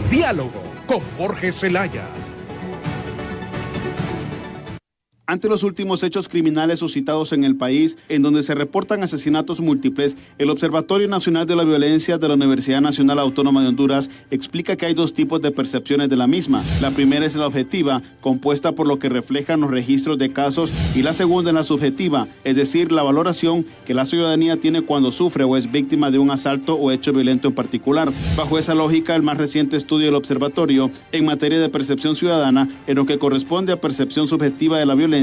Diálogo con Jorge Zelaya. Ante los últimos hechos criminales suscitados en el país, en donde se reportan asesinatos múltiples, el Observatorio Nacional de la Violencia de la Universidad Nacional Autónoma de Honduras explica que hay dos tipos de percepciones de la misma. La primera es la objetiva, compuesta por lo que reflejan los registros de casos, y la segunda es la subjetiva, es decir, la valoración que la ciudadanía tiene cuando sufre o es víctima de un asalto o hecho violento en particular. Bajo esa lógica, el más reciente estudio del Observatorio en materia de percepción ciudadana, en lo que corresponde a percepción subjetiva de la violencia,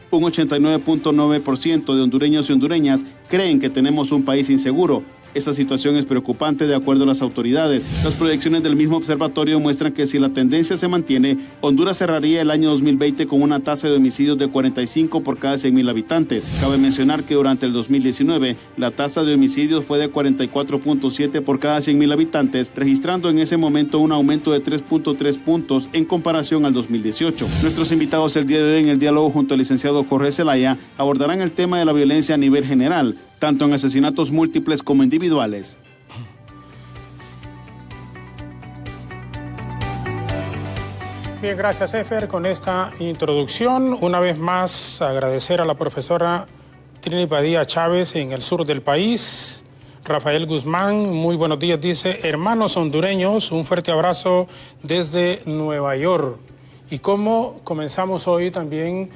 un 89.9% de hondureños y hondureñas creen que tenemos un país inseguro. Esta situación es preocupante de acuerdo a las autoridades. Las proyecciones del mismo observatorio muestran que si la tendencia se mantiene, Honduras cerraría el año 2020 con una tasa de homicidios de 45 por cada 100.000 habitantes. Cabe mencionar que durante el 2019, la tasa de homicidios fue de 44.7 por cada 100.000 habitantes, registrando en ese momento un aumento de 3.3 puntos en comparación al 2018. Nuestros invitados el día de hoy en el diálogo junto al licenciado Jorge Zelaya abordarán el tema de la violencia a nivel general, tanto en asesinatos múltiples como individuales. Bien, gracias, Efer, con esta introducción. Una vez más, agradecer a la profesora Trini Padilla Chávez en el sur del país. Rafael Guzmán, muy buenos días, dice: hermanos hondureños, un fuerte abrazo desde Nueva York. Y como comenzamos hoy también,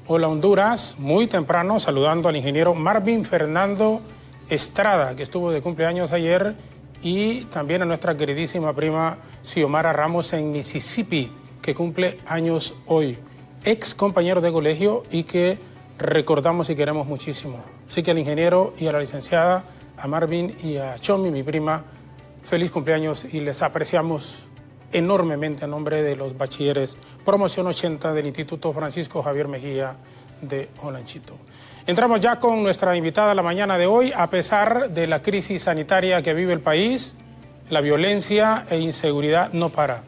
hola Honduras, muy temprano, saludando al ingeniero Marvin Fernando Estrada, que estuvo de cumpleaños ayer, y también a nuestra queridísima prima Xiomara Ramos en Mississippi, que cumple años hoy, ex compañero de colegio y que recordamos y queremos muchísimo. Así que al ingeniero y a la licenciada, a Marvin y a Chomi, mi prima, feliz cumpleaños y les apreciamos enormemente a nombre de los bachilleres promoción 80 del Instituto Francisco Javier Mejía de Olanchito. Entramos ya con nuestra invitada la mañana de hoy. A pesar de la crisis sanitaria que vive el país, la violencia e inseguridad no para.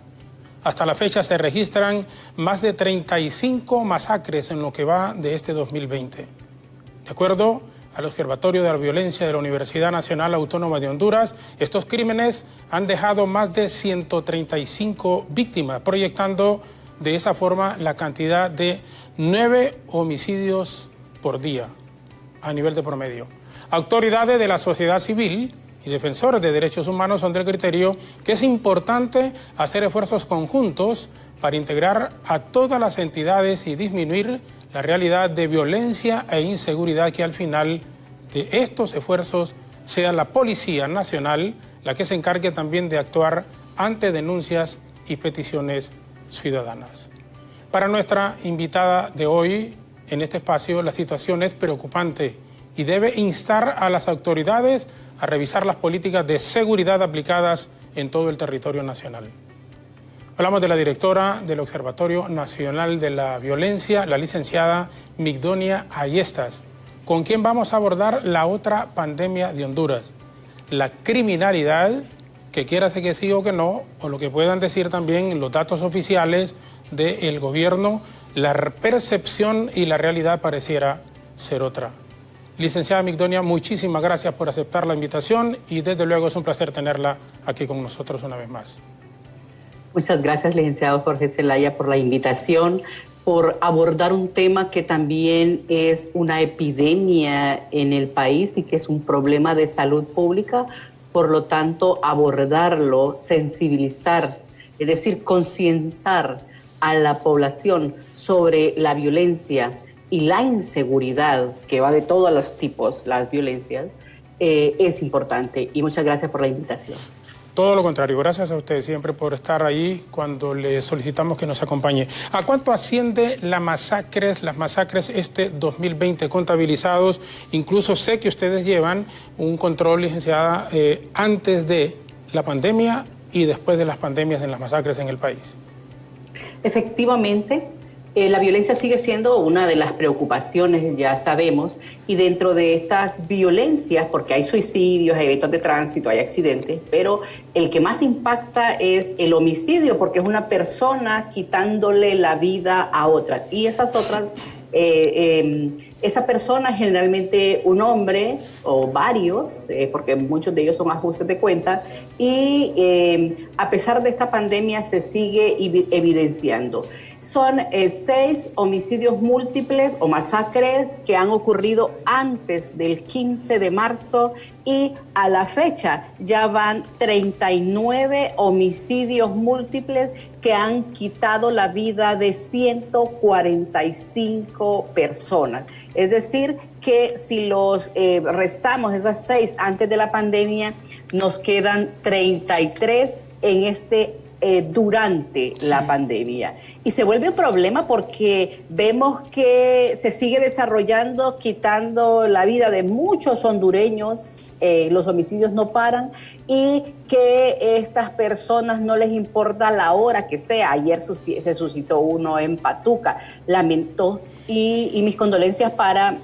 Hasta la fecha se registran más de 35 masacres en lo que va de este 2020. De acuerdo al Observatorio de la Violencia de la Universidad Nacional Autónoma de Honduras, estos crímenes han dejado más de 135 víctimas, proyectando de esa forma la cantidad de 9 homicidios por día a nivel de promedio. Autoridades de la sociedad civil y defensores de derechos humanos son del criterio que es importante hacer esfuerzos conjuntos para integrar a todas las entidades y disminuir la realidad de violencia e inseguridad, que al final de estos esfuerzos sea la Policía Nacional la que se encargue también de actuar ante denuncias y peticiones ciudadanas. Para nuestra invitada de hoy en este espacio, la situación es preocupante y debe instar a las autoridades a revisar las políticas de seguridad aplicadas en todo el territorio nacional. Hablamos de la directora del Observatorio Nacional de la Violencia, la licenciada Migdonia Ayestas, con quien vamos a abordar la otra pandemia de Honduras, la criminalidad, que quiera ser que sí o que no, o lo que puedan decir también los datos oficiales del gobierno, la percepción y la realidad pareciera ser otra. Licenciada Migdonia, muchísimas gracias por aceptar la invitación y desde luego es un placer tenerla aquí con nosotros una vez más. Muchas gracias, licenciado Jorge Zelaya, por la invitación, por abordar un tema que también es una epidemia en el país y que es un problema de salud pública. Por lo tanto, abordarlo, sensibilizar, es decir, concienciar a la población sobre la violencia y la inseguridad, que va de todos los tipos, las violencias, es importante. Y muchas gracias por la invitación. Todo lo contrario, gracias a usted siempre por estar ahí cuando le solicitamos que nos acompañe. ¿A cuánto asciende las masacres este 2020 contabilizados? Incluso sé que ustedes llevan un control, licenciada, antes de la pandemia y después de las pandemias en las masacres en el país. Efectivamente, La violencia sigue siendo una de las preocupaciones, ya sabemos, y dentro de estas violencias, porque hay suicidios, hay eventos de tránsito, hay accidentes, pero el que más impacta es el homicidio, porque es una persona quitándole la vida a otra. Y esas otras, esa persona es generalmente un hombre o varios, porque muchos de ellos son ajustes de cuenta, y a pesar de esta pandemia, se sigue evidenciando. Son 6 homicidios múltiples o masacres que han ocurrido antes del 15 de marzo y a la fecha ya van 39 homicidios múltiples que han quitado la vida de 145 personas. Es decir, que si los restamos esas 6 antes de la pandemia, nos quedan 33 en durante la pandemia. Y se vuelve un problema porque vemos que se sigue desarrollando, quitando la vida de muchos hondureños, los homicidios no paran y que estas personas no les importa la hora que sea. Ayer se suscitó uno en Patuca, lamentó, y mis condolencias para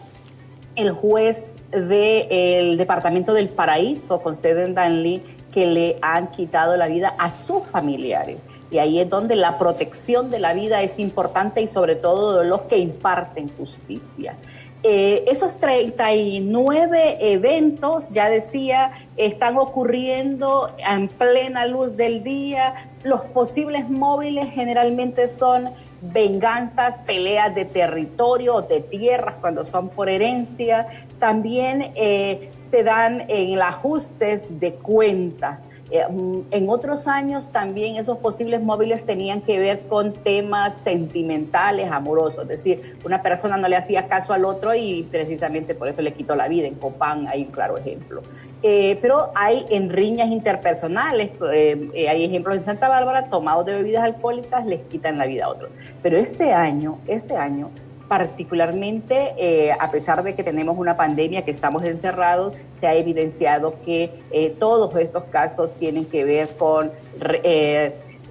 el juez del Departamento del Paraíso, con sede en Danlí, que le han quitado la vida a sus familiares. Y ahí es donde la protección de la vida es importante y sobre todo de los que imparten justicia. Esos 39 eventos, ya decía, están ocurriendo en plena luz del día. Los posibles móviles generalmente son venganzas, peleas de territorio, de tierras cuando son por herencia. También se dan en ajustes de cuenta. En otros años también esos posibles móviles tenían que ver con temas sentimentales, amorosos. Es decir, una persona no le hacía caso al otro y precisamente por eso le quitó la vida. En Copán hay un claro ejemplo. Pero hay en riñas interpersonales, hay ejemplos en Santa Bárbara, tomados de bebidas alcohólicas, les quitan la vida a otros. Pero este año particularmente, a pesar de que tenemos una pandemia, que estamos encerrados, se ha evidenciado que todos estos casos tienen que ver con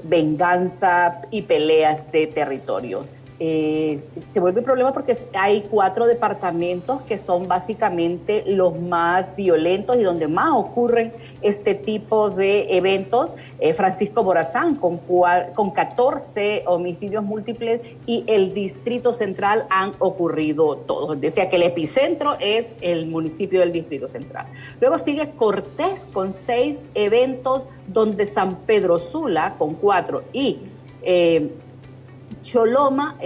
venganza y peleas de territorio. Se vuelve un problema porque hay 4 departamentos que son básicamente los más violentos y donde más ocurren este tipo de eventos. Francisco Morazán con 14 homicidios múltiples y el Distrito Central han ocurrido todos. Decía que el epicentro es el municipio del Distrito Central. Luego sigue Cortés con 6 eventos, donde San Pedro Sula con 4 y Choloma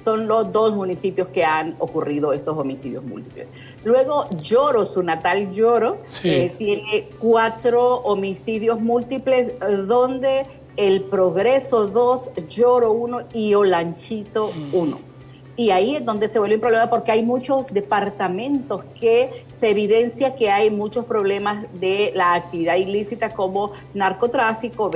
son los 2 municipios que han ocurrido estos homicidios múltiples. Luego Lloro, su natal Lloro, sí, tiene 4 homicidios múltiples, donde el Progreso 2, Lloro 1 y Olanchito 1. Y ahí es donde se vuelve un problema porque hay muchos departamentos que se evidencia que hay muchos problemas de la actividad ilícita como narcotráfico,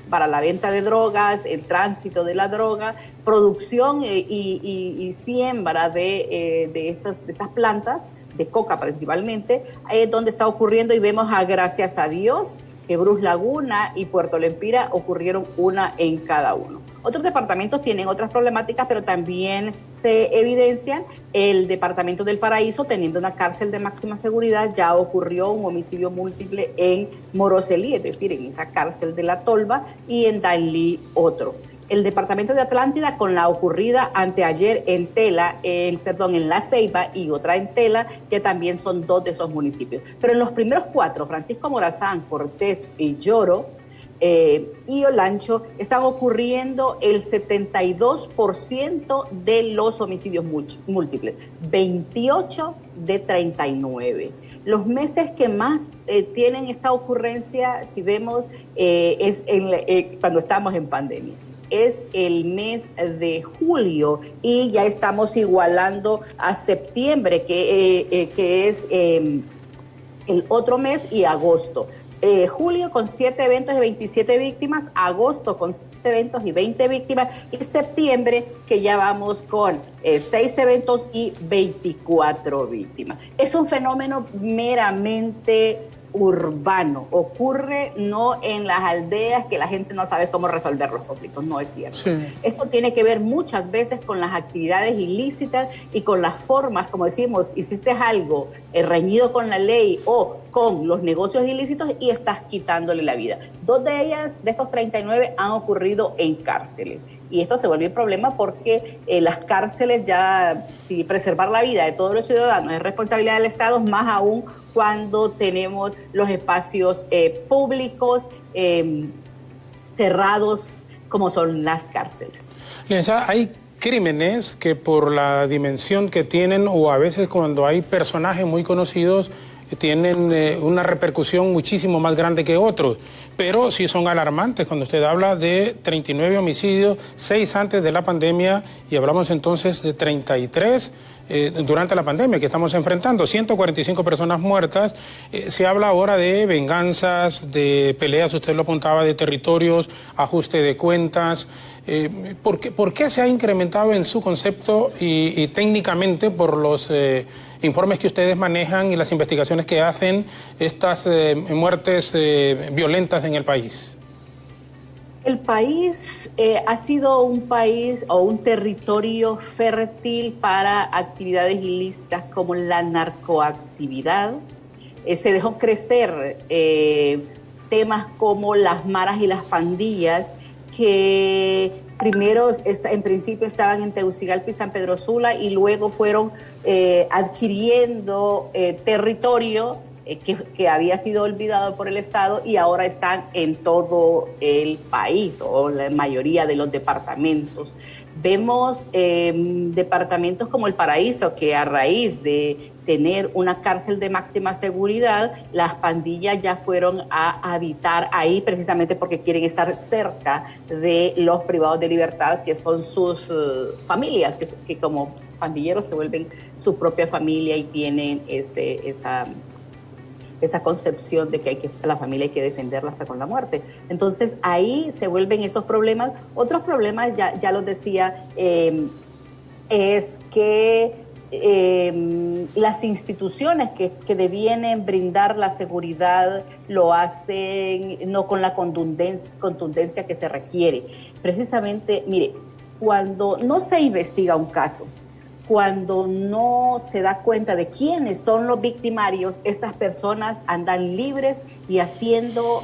para la venta de drogas, el tránsito de la droga, producción y siembra de estas plantas, de coca principalmente, ahí es donde está ocurriendo y vemos gracias a Dios que Brus Laguna y Puerto Lempira ocurrieron una en cada uno. Otros departamentos tienen otras problemáticas, pero también se evidencian. El Departamento del Paraíso, teniendo una cárcel de máxima seguridad, ya ocurrió un homicidio múltiple en Moroselí, es decir, en esa cárcel de La Tolva, y en Danlí otro. El Departamento de Atlántida, con la ocurrida anteayer en en La Ceiba y otra en Tela, que también son 2 de esos municipios. Pero en los primeros 4, Francisco Morazán, Cortés y Lloro, y Olancho, están ocurriendo el 72% de los homicidios múltiples, 28 de 39. Los meses que más tienen esta ocurrencia, si vemos, es cuando estamos en pandemia. Es el mes de julio y ya estamos igualando a septiembre, que es el otro mes, y agosto. Julio con 7 eventos y 27 víctimas, agosto con 6 eventos y 20 víctimas, y septiembre que ya vamos con 6 eventos y 24 víctimas. Es un fenómeno meramente urbano, ocurre no en las aldeas que la gente no sabe cómo resolver los conflictos, no es cierto. Sí. Esto tiene que ver muchas veces con las actividades ilícitas y con las formas, como decimos, hiciste algo reñido con la ley o con los negocios ilícitos y estás quitándole la vida. 2 de ellas, de estos 39, han ocurrido en cárceles. Y esto se vuelve un problema porque las cárceles ya, si preservar la vida de todos los ciudadanos es responsabilidad del Estado, más aún cuando tenemos los espacios públicos cerrados como son las cárceles. Licenciada, hay crímenes que por la dimensión que tienen o a veces cuando hay personajes muy conocidos tienen una repercusión muchísimo más grande que otros, pero sí son alarmantes cuando usted habla de 39 homicidios, 6 antes de la pandemia y hablamos entonces de 33 durante la pandemia que estamos enfrentando, 145 personas muertas. Se habla ahora de venganzas, de peleas, usted lo apuntaba, de territorios, ajuste de cuentas. ¿Por qué se ha incrementado en su concepto y técnicamente por los informes que ustedes manejan y las investigaciones que hacen estas muertes violentas en el país? El país ha sido un país o un territorio fértil para actividades ilícitas como la narcoactividad. Se dejó crecer temas como las maras y las pandillas, que primero en principio estaban en Tegucigalpa y San Pedro Sula y luego fueron adquiriendo territorio que había sido olvidado por el Estado y ahora están en todo el país o la mayoría de los departamentos. Vemos departamentos como El Paraíso, que a raíz de tener una cárcel de máxima seguridad, las pandillas ya fueron a habitar ahí precisamente porque quieren estar cerca de los privados de libertad, que son sus familias, que como pandilleros se vuelven su propia familia y tienen esa concepción de que a la familia hay que defenderla hasta con la muerte. Entonces ahí se vuelven esos problemas. Otros problemas, ya los decía, es que las instituciones que debienen brindar la seguridad lo hacen no con la contundencia que se requiere. Precisamente, mire, cuando no se investiga un caso, cuando no se da cuenta de quiénes son los victimarios, estas personas andan libres y haciendo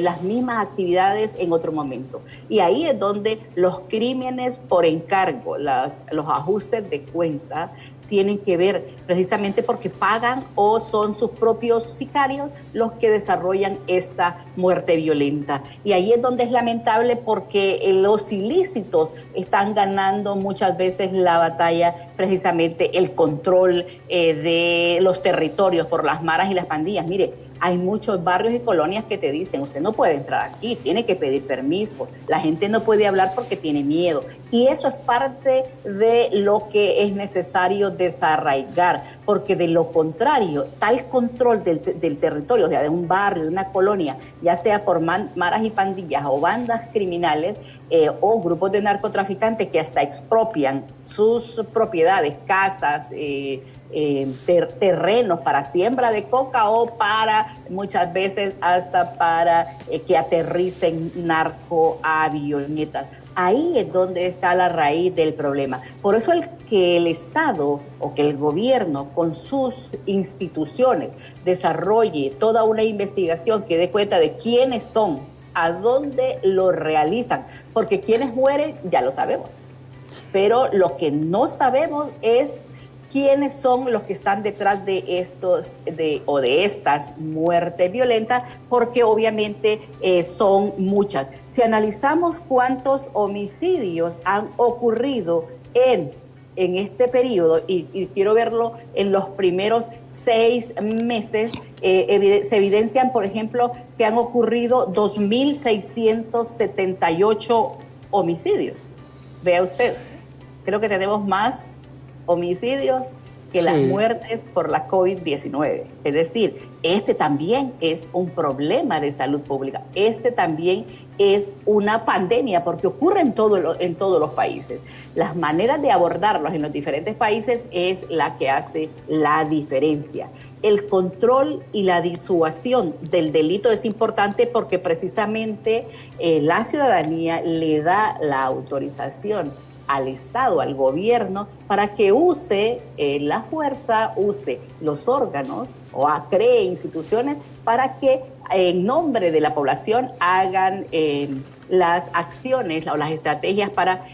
las mismas actividades en otro momento. Y ahí es donde los crímenes por encargo, los ajustes de cuenta, tienen que ver precisamente porque pagan o son sus propios sicarios los que desarrollan esta muerte violenta. Y ahí es donde es lamentable porque los ilícitos están ganando muchas veces la batalla, precisamente el control de los territorios por las maras y las pandillas. Mire, hay muchos barrios y colonias que te dicen, usted no puede entrar aquí, tiene que pedir permiso, la gente no puede hablar porque tiene miedo. Y eso es parte de lo que es necesario desarraigar, porque de lo contrario, tal control del territorio, o sea, de un barrio, de una colonia, ya sea por maras y pandillas o bandas criminales o grupos de narcotraficantes que hasta expropian sus propiedades, casas, terrenos para siembra de coca o para muchas veces hasta para que aterricen narcoavionetas. Ahí es donde está la raíz del problema. Por eso que el Estado o que el gobierno con sus instituciones desarrolle toda una investigación que dé cuenta de quiénes son, a dónde lo realizan, porque quienes mueren ya lo sabemos, pero lo que no sabemos es quiénes son los que están detrás de estas muertes violentas, porque obviamente son muchas. Si analizamos cuántos homicidios han ocurrido en este periodo, y quiero verlo en los primeros 6 meses, se evidencian, por ejemplo, que han ocurrido 2.678 homicidios. Vea usted, creo que tenemos más homicidios que las muertes por la COVID-19. Es decir, este también es un problema de salud pública. Este también es una pandemia porque ocurre en todos los países. Las maneras de abordarlos en los diferentes países es la que hace la diferencia. El control y la disuasión del delito es importante porque precisamente la ciudadanía le da la autorización al Estado, al gobierno, para que use la fuerza, use los órganos o cree instituciones para que en nombre de la población hagan las acciones o las estrategias para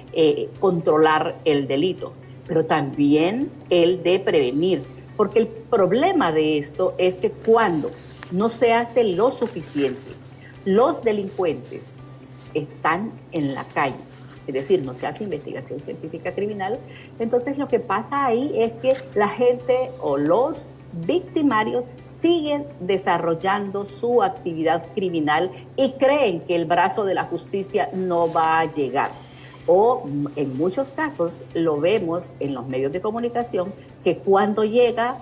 controlar el delito, pero también el de prevenir, porque el problema de esto es que cuando no se hace lo suficiente, los delincuentes están en la calle, es decir, no se hace investigación científica criminal, entonces lo que pasa ahí es que la gente o los victimarios siguen desarrollando su actividad criminal y creen que el brazo de la justicia no va a llegar. O en muchos casos lo vemos en los medios de comunicación que cuando llega,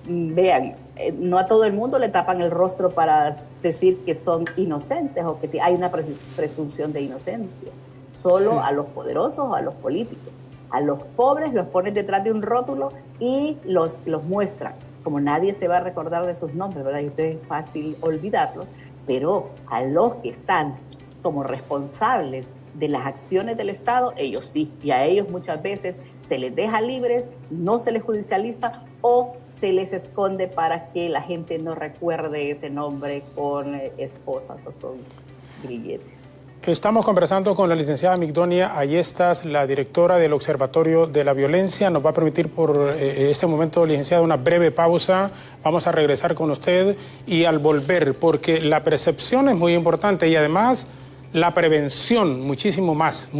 vean, no a todo el mundo le tapan el rostro para decir que son inocentes o que hay una presunción de inocencia. Solo a los poderosos o a los políticos. A los pobres los ponen detrás de un rótulo y los muestran. Como nadie se va a recordar de sus nombres, ¿verdad? Y entonces es fácil olvidarlos. Pero a los que están como responsables de las acciones del Estado, ellos sí. Y a ellos muchas veces se les deja libres, no se les judicializa o se les esconde para que la gente no recuerde ese nombre con esposas o con grilletes. Estamos conversando con la licenciada Migdonia Ayestas, la directora del Observatorio de la Violencia. Nos va a permitir por este momento, licenciada, una breve pausa. Vamos a regresar con usted y al volver, porque la percepción es muy importante y además la prevención, muchísimo más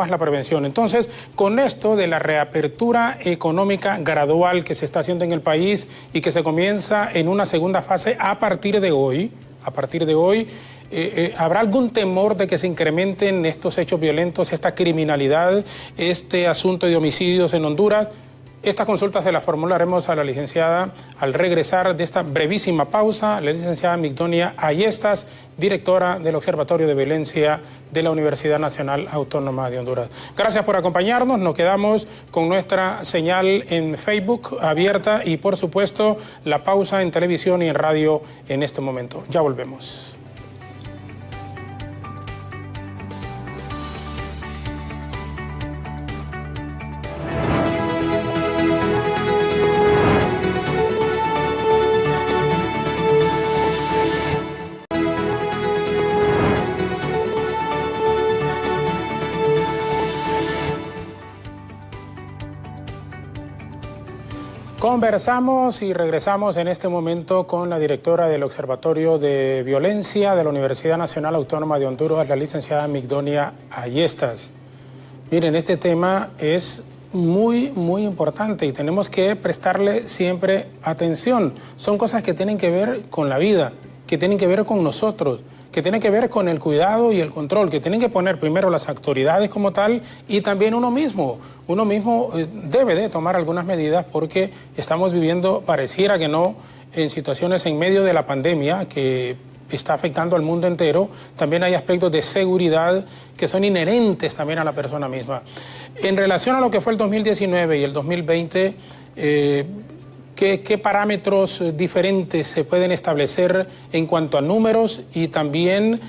la prevención. Entonces, con esto de la reapertura económica gradual que se está haciendo en el país y que se comienza en una segunda fase a partir de hoy, ¿habrá algún temor de que se incrementen estos hechos violentos, esta criminalidad, este asunto de homicidios en Honduras? Estas consultas se las formularemos a la licenciada al regresar de esta brevísima pausa. La licenciada Migdonia Ayestas, directora del Observatorio de Violencia de la Universidad Nacional Autónoma de Honduras. Gracias por acompañarnos. Nos quedamos con nuestra señal en Facebook abierta y, por supuesto, la pausa en televisión y en radio en este momento. Ya volvemos. Conversamos y regresamos en este momento con la directora del Observatorio de Violencia de la Universidad Nacional Autónoma de Honduras, la licenciada Migdonia Ayestas. Miren, este tema es muy importante y tenemos que prestarle siempre atención. Son cosas que tienen que ver con la vida, que tienen que ver con nosotros, que tienen que ver con el cuidado y el control, que tienen que poner primero las autoridades como tal y también uno mismo. Uno mismo debe de tomar algunas medidas porque estamos viviendo, pareciera que no, en situaciones en medio de la pandemia que está afectando al mundo entero. También hay aspectos de seguridad que son inherentes también a la persona misma. En relación a lo que fue el 2019 y el 2020, ¿qué parámetros diferentes se pueden establecer en cuanto a números y también,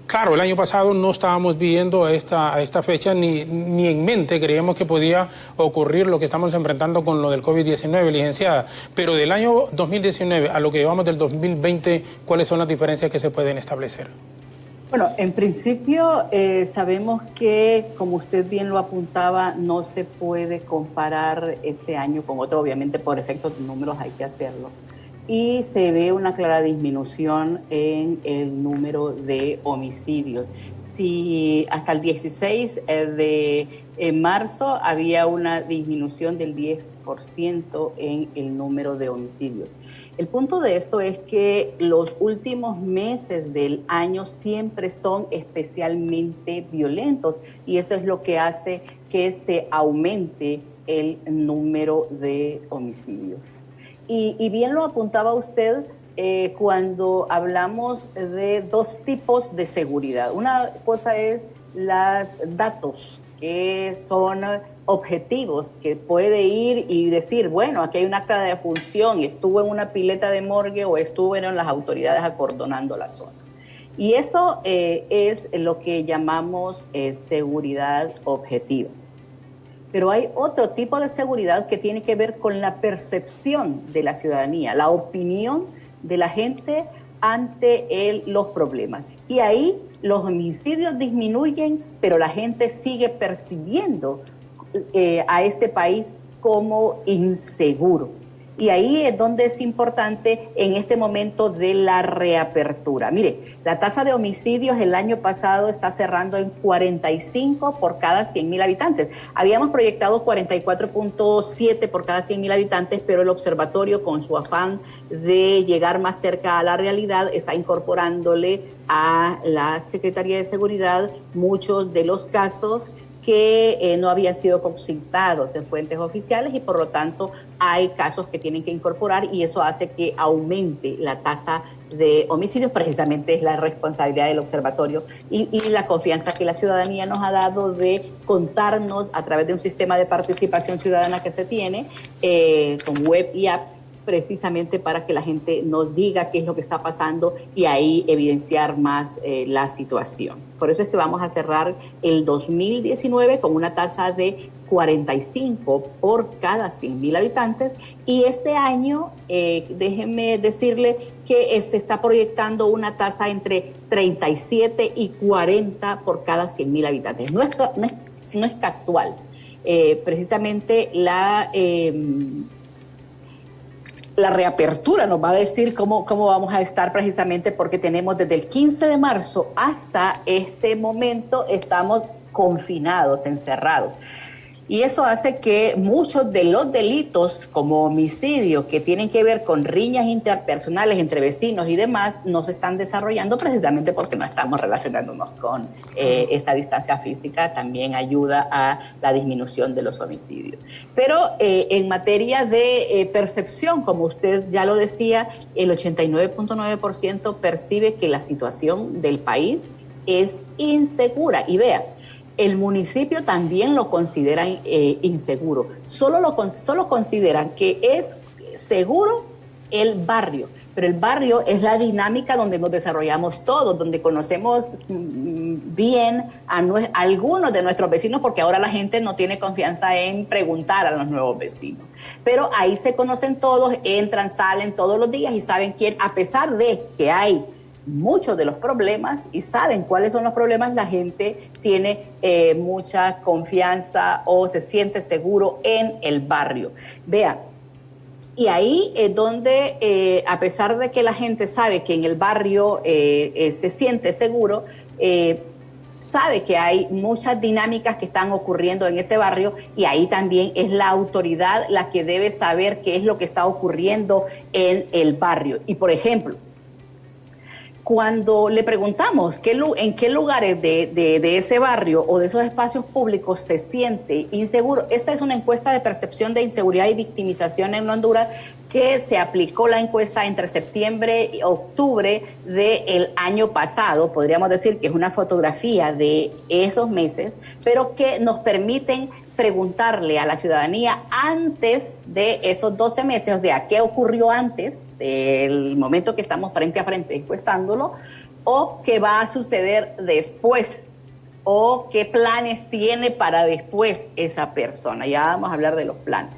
claro, el año pasado no estábamos viendo a esta fecha ni en mente creíamos que podía ocurrir lo que estamos enfrentando con lo del COVID-19, licenciada, pero del año 2019 a lo que llevamos del 2020, ¿cuáles son las diferencias que se pueden establecer? Bueno, en principio sabemos que, como usted bien lo apuntaba, no se puede comparar este año con otro, obviamente por efectos de números hay que hacerlo. Y se ve una clara disminución en el número de homicidios. Si hasta el 16 de marzo había una disminución del 10% en el número de homicidios. El punto de esto es que los últimos meses del año siempre son especialmente violentos y eso es lo que hace que se aumente el número de homicidios. Y bien lo apuntaba usted cuando hablamos de dos tipos de seguridad. Una cosa es los datos, que son objetivos, que puede ir y decir, bueno, aquí hay un acta de defunción, estuvo en una pileta de morgue o estuvieron las autoridades acordonando la zona. Y eso es lo que llamamos seguridad objetiva. Pero hay otro tipo de seguridad que tiene que ver con la percepción de la ciudadanía, la opinión de la gente ante los problemas. Y ahí los homicidios disminuyen, pero la gente sigue percibiendo a este país como inseguro. Y ahí es donde es importante en este momento de la reapertura. Mire, la tasa de homicidios el año pasado está cerrando en 45 por cada 100.000 habitantes. Habíamos proyectado 44.7 por cada 100.000 habitantes, pero el observatorio, con su afán de llegar más cerca a la realidad, está incorporándole a la Secretaría de Seguridad muchos de los casos que no habían sido consultados en fuentes oficiales y por lo tanto hay casos que tienen que incorporar y eso hace que aumente la tasa de homicidios. Precisamente es la responsabilidad del observatorio y la confianza que la ciudadanía nos ha dado de contarnos a través de un sistema de participación ciudadana que se tiene con web y app, precisamente para que la gente nos diga qué es lo que está pasando y ahí evidenciar más la situación. Por eso es que vamos a cerrar el 2019 con una tasa de 45 por cada 100.000 habitantes y este año, déjenme decirle que se está proyectando una tasa entre 37 y 40 por cada 100.000 habitantes. No es casual. Precisamente la reapertura nos va a decir cómo vamos a estar, precisamente porque tenemos desde el 15 de marzo hasta este momento estamos confinados, encerrados. Y eso hace que muchos de los delitos como homicidio que tienen que ver con riñas interpersonales entre vecinos y demás no se están desarrollando precisamente porque no estamos relacionándonos con esta distancia física. También ayuda a la disminución de los homicidios. Pero en materia de percepción, como usted ya lo decía, el 89.9% percibe que la situación del país es insegura. Y vea, el municipio también lo consideran inseguro. Solo consideran que es seguro el barrio, pero el barrio es la dinámica donde nos desarrollamos todos, donde conocemos bien a algunos de nuestros vecinos, porque ahora la gente no tiene confianza en preguntar a los nuevos vecinos. Pero ahí se conocen todos, entran, salen todos los días y saben quién, a pesar de que hay muchos de los problemas y saben cuáles son los problemas, la gente tiene mucha confianza o se siente seguro en el barrio. Vea, y ahí es donde, a pesar de que la gente sabe que en el barrio se siente seguro, sabe que hay muchas dinámicas que están ocurriendo en ese barrio y ahí también es la autoridad la que debe saber qué es lo que está ocurriendo en el barrio. Y por ejemplo, cuando le preguntamos en qué lugares de ese barrio o de esos espacios públicos se siente inseguro, esta es una encuesta de percepción de inseguridad y victimización en Honduras que se aplicó la encuesta entre septiembre y octubre del año pasado. Podríamos decir que es una fotografía de esos meses, pero que nos permiten preguntarle a la ciudadanía antes de esos 12 meses, o sea, qué ocurrió antes del momento que estamos frente a frente encuestándolo, o qué va a suceder después, o qué planes tiene para después esa persona. Ya vamos a hablar de los planes.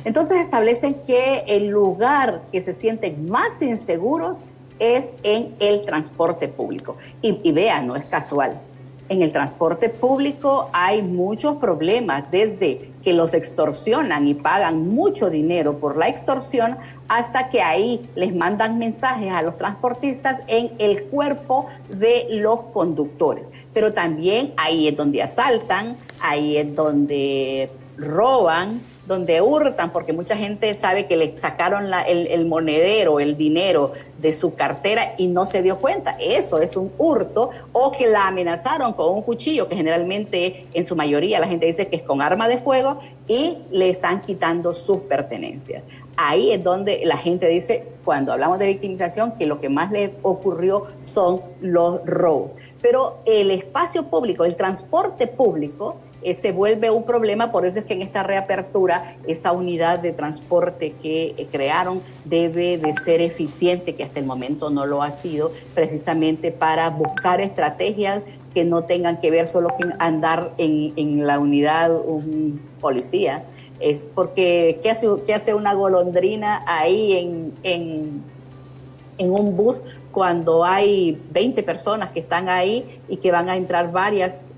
Entonces establecen que el lugar que se sienten más inseguros es en el transporte público. Y vean, no es casual. En el transporte público hay muchos problemas, desde que los extorsionan y pagan mucho dinero por la extorsión, hasta que ahí les mandan mensajes a los transportistas en el cuerpo de los conductores. Pero también ahí es donde asaltan, ahí es donde roban, donde hurtan, porque mucha gente sabe que le sacaron el monedero, el dinero de su cartera y no se dio cuenta. Eso es un hurto, o que la amenazaron con un cuchillo, que generalmente en su mayoría la gente dice que es con arma de fuego, y le están quitando sus pertenencias. Ahí es donde la gente dice, cuando hablamos de victimización, que lo que más les ocurrió son los robos. Pero el espacio público, el transporte público, se vuelve un problema. Por eso es que en esta reapertura esa unidad de transporte que crearon debe de ser eficiente, que hasta el momento no lo ha sido, precisamente para buscar estrategias que no tengan que ver solo con andar en la unidad un policía. Es porque ¿qué hace una golondrina ahí en un bus cuando hay 20 personas que están ahí y que van a entrar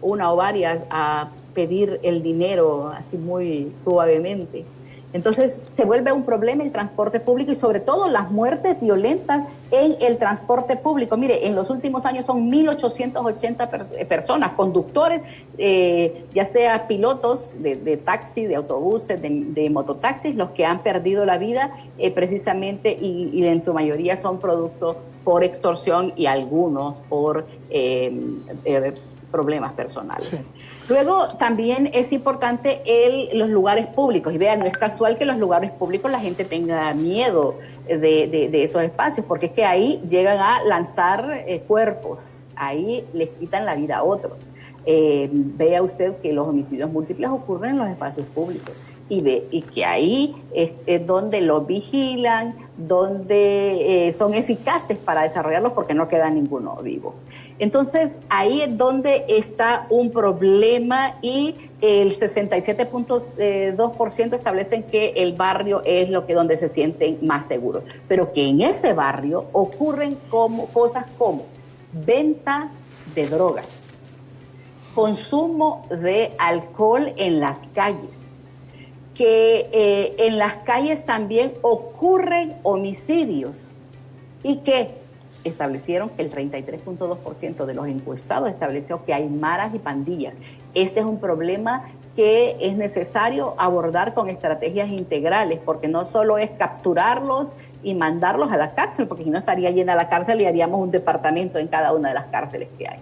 una o varias, a pedir el dinero así muy suavemente. Entonces se vuelve un problema el transporte público y sobre todo las muertes violentas en el transporte público. Mire, en los últimos años son 1.880 personas, conductores, ya sea pilotos de taxi, de autobuses, de mototaxis, los que han perdido la vida precisamente y en su mayoría son producto por extorsión y algunos por problemas personales. Sí. Luego también es importante los lugares públicos. Y vean, no es casual que en los lugares públicos la gente tenga miedo de esos espacios, porque es que ahí llegan a lanzar cuerpos, ahí les quitan la vida a otros. Vea usted que los homicidios múltiples ocurren en los espacios públicos y que ahí es donde los vigilan, donde son eficaces para desarrollarlos porque no queda ninguno vivo. Entonces, ahí es donde está un problema y el 67.2% establecen que el barrio es donde se sienten más seguros, pero que en ese barrio ocurren cosas como venta de drogas, consumo de alcohol en las calles, que en las calles también ocurren homicidios y que establecieron que el 33.2% de los encuestados estableció que hay maras y pandillas. Este es un problema que es necesario abordar con estrategias integrales, porque no solo es capturarlos y mandarlos a la cárcel, porque si no estaría llena la cárcel y haríamos un departamento en cada una de las cárceles que hay,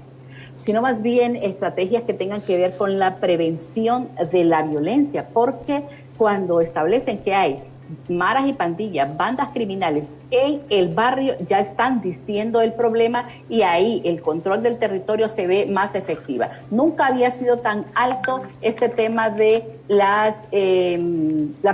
sino más bien estrategias que tengan que ver con la prevención de la violencia, porque cuando establecen que hay maras y pandillas, bandas criminales en el barrio, ya están diciendo el problema y ahí el control del territorio se ve más efectiva. Nunca había sido tan alto este tema de la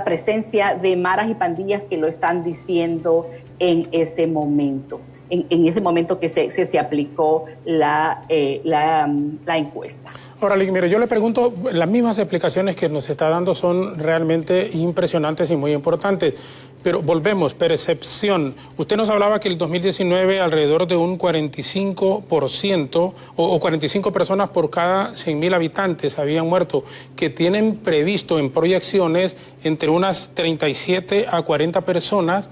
presencia de maras y pandillas que lo están diciendo en ese momento. En ese momento que se aplicó la encuesta. Ahora, mire, yo le pregunto, las mismas explicaciones que nos está dando son realmente impresionantes y muy importantes, pero volvemos, percepción. Usted nos hablaba que el 2019 alrededor de un 45% o 45 personas por cada 100.000 habitantes habían muerto, que tienen previsto en proyecciones entre unas 37 a 40 personas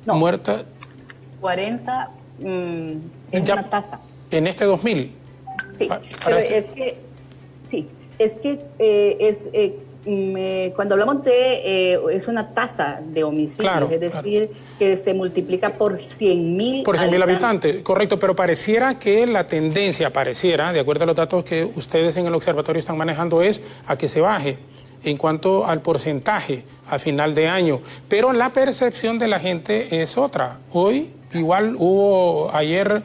muertas. 40 es una tasa. ¿En este 2000? Sí, pero es que cuando hablamos de es una tasa de homicidios, claro, es decir, que se multiplica por 100.000 por 100.000 habitantes, correcto, pero pareciera que la tendencia, de acuerdo a los datos que ustedes en el observatorio están manejando, es a que se baje en cuanto al porcentaje a final de año, pero la percepción de la gente es otra. Hoy igual ayer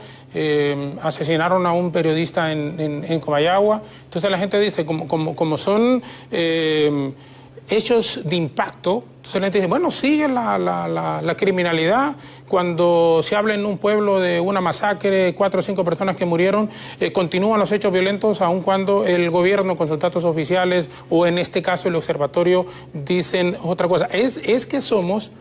asesinaron a un periodista en Comayagua, entonces la gente dice, como son hechos de impacto, entonces la gente dice, bueno, sigue la criminalidad. Cuando se habla en un pueblo de una masacre, 4 o 5 personas que murieron, continúan los hechos violentos aun cuando el gobierno con sus datos oficiales o en este caso el observatorio dicen otra cosa. Es que somos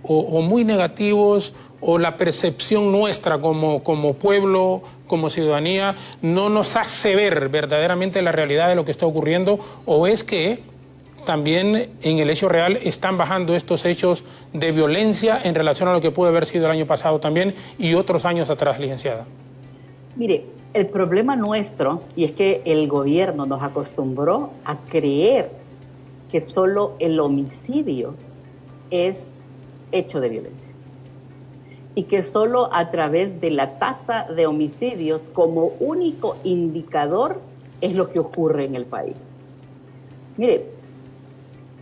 o muy negativos, o la percepción nuestra como pueblo, como ciudadanía, no nos hace ver verdaderamente la realidad de lo que está ocurriendo, o es que también en el hecho real están bajando estos hechos de violencia en relación a lo que pudo haber sido el año pasado también y otros años atrás, licenciada. Mire, el problema nuestro, y es que el gobierno nos acostumbró a creer que solo el homicidio es hecho de violencia. Y que solo a través de la tasa de homicidios como único indicador es lo que ocurre en el país. Mire,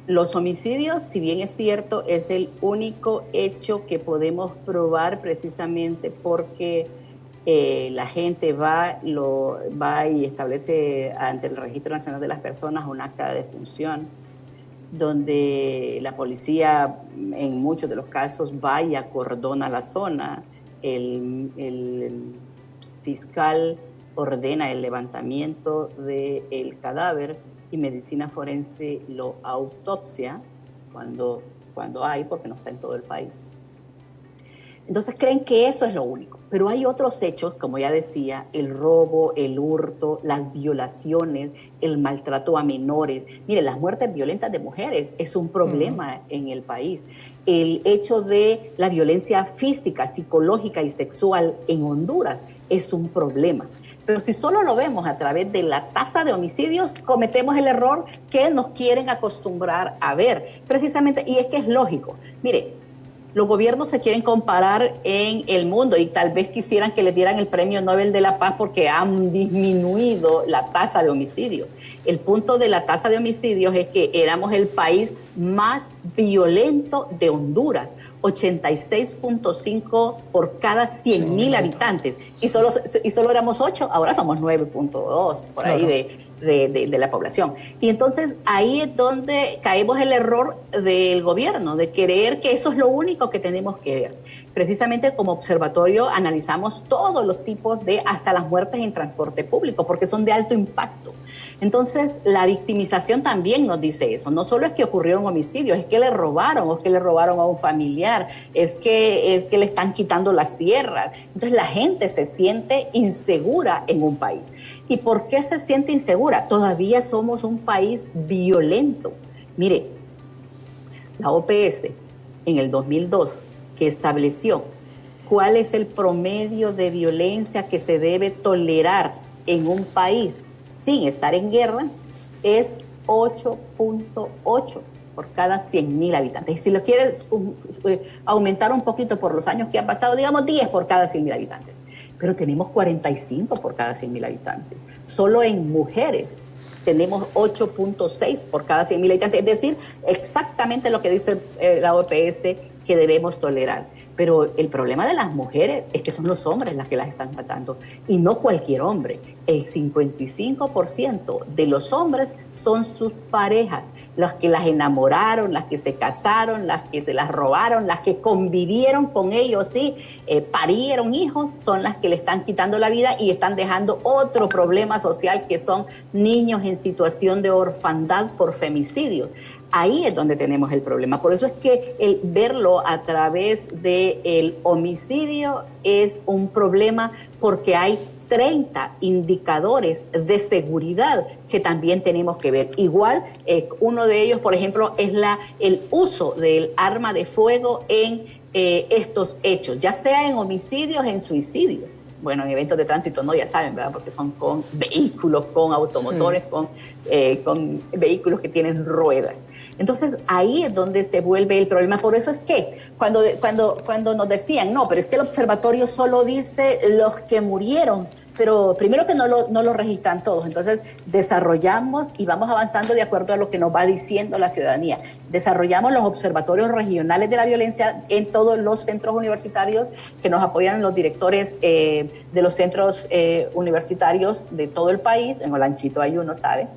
los homicidios, si bien es cierto, es el único hecho que podemos probar precisamente porque la gente va y establece ante el Registro Nacional de las Personas un acta de defunción, donde la policía en muchos de los casos va y acordona la zona, el fiscal ordena el levantamiento del cadáver y medicina forense lo autopsia cuando hay, porque no está en todo el país. Entonces creen que eso es lo único. Pero hay otros hechos, como ya decía, el robo, el hurto, las violaciones, el maltrato a menores. Mire, las muertes violentas de mujeres es un problema en el país. El hecho de la violencia física, psicológica y sexual en Honduras es un problema. Pero si solo lo vemos a través de la tasa de homicidios, cometemos el error que nos quieren acostumbrar a ver. Precisamente, y es que es lógico. Mire, los gobiernos se quieren comparar en el mundo y tal vez quisieran que les dieran el Premio Nobel de la Paz porque han disminuido la tasa de homicidios. El punto de la tasa de homicidios es que éramos el país más violento de Honduras. 86.5 por cada 100,000 habitantes. Y solo éramos 8, ahora somos 9.2 por ahí de la población. Y entonces ahí es donde caemos el error del gobierno, de creer que eso es lo único que tenemos que ver. Precisamente como observatorio analizamos todos los tipos de, hasta las muertes en transporte público, porque son de alto impacto. Entonces, la victimización también nos dice eso. No solo es que ocurrieron homicidios, es que le robaron, o es que le robaron a un familiar, es que le están quitando las tierras. Entonces, la gente se siente insegura en un país. ¿Y por qué se siente insegura? Todavía somos un país violento. Mire, la OPS en el 2002, que estableció cuál es el promedio de violencia que se debe tolerar en un país sin estar en guerra, es 8.8 por cada 100,000 habitantes. Y si lo quieres aumentar un poquito por los años que han pasado, digamos 10 por cada 100,000 habitantes. Pero tenemos 45 por cada 100,000 habitantes. Solo en mujeres tenemos 8.6 por cada 100,000 habitantes. Es decir, exactamente lo que dice la OPS que debemos tolerar. Pero el problema de las mujeres es que son los hombres las que las están matando. Y no cualquier hombre. El 55% de los hombres son sus parejas. Las que las enamoraron, las que se casaron, las que se las robaron, las que convivieron con ellos, sí, parieron hijos, son las que le están quitando la vida y están dejando otro problema social que son niños en situación de orfandad por femicidio. Ahí es donde tenemos el problema. Por eso es que el verlo a través del homicidio es un problema, porque hay 30 indicadores de seguridad que también tenemos que ver. Igual, uno de ellos, por ejemplo, es el uso del arma de fuego en estos hechos, ya sea en homicidios, en suicidios. Bueno, en eventos de tránsito no, ya saben, ¿verdad? Porque son con vehículos, con automotores, sí, con vehículos que tienen ruedas. Entonces, ahí es donde se vuelve el problema. Por eso es que cuando nos decían, no, pero es que el observatorio solo dice los que murieron, pero primero que no lo registran todos. Entonces, desarrollamos y vamos avanzando de acuerdo a lo que nos va diciendo la ciudadanía. Desarrollamos los observatorios regionales de la violencia en todos los centros universitarios que nos apoyan los directores de los centros universitarios de todo el país. En Olanchito hay uno, ¿sabe?